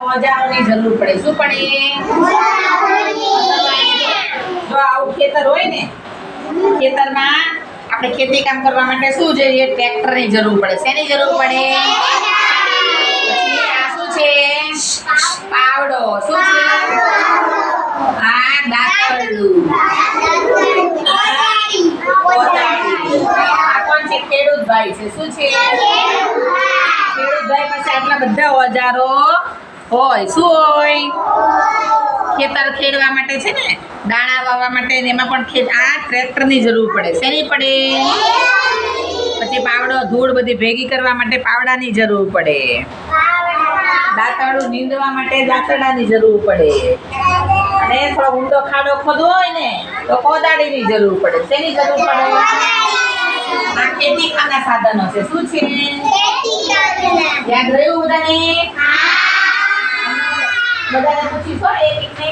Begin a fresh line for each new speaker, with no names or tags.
ઓજારોની જરૂર પડે. શું પડે? જો આવું ખેતર હોય ને, ખેતરમાં આપણે ખેતી કામ કરવા માટે શું જોઈએ? ટ્રેક્ટરની જરૂર પડે. શેની જરૂર પડે? પછી આ શું છે? પાવડો. શું છે? આ દાતરડું. કોદાળી. આ કોણ છે? ખેડૂત ભાઈ છે. શું છે? ખેડૂત ભાઈ પાસે આટલા બધા ઓજારો હોય. શું હોય? ખેતર ખેડવા માટે છે ને, દાણા વાવવા માટે એમાં પણ આ ટ્રેક્ટરની જરૂર પડે. શેની પડે? પછી પાવડો ધૂળ બધી ભેગી કરવા માટે પાવડાની જરૂર પડે. દાંતરડું નીંદવા માટે દાંતરડાની જરૂર પડે. અને થોડો ઊંડો ખાડો ખોદવો હોય ને તો કોદાળીની જરૂર પડે. શેની જરૂર પડે? આ ખેતી ખાના સાધનો છે. શું છે? યાદ રહ્યું બધાને? બધાને પૂછીશો એક એકને.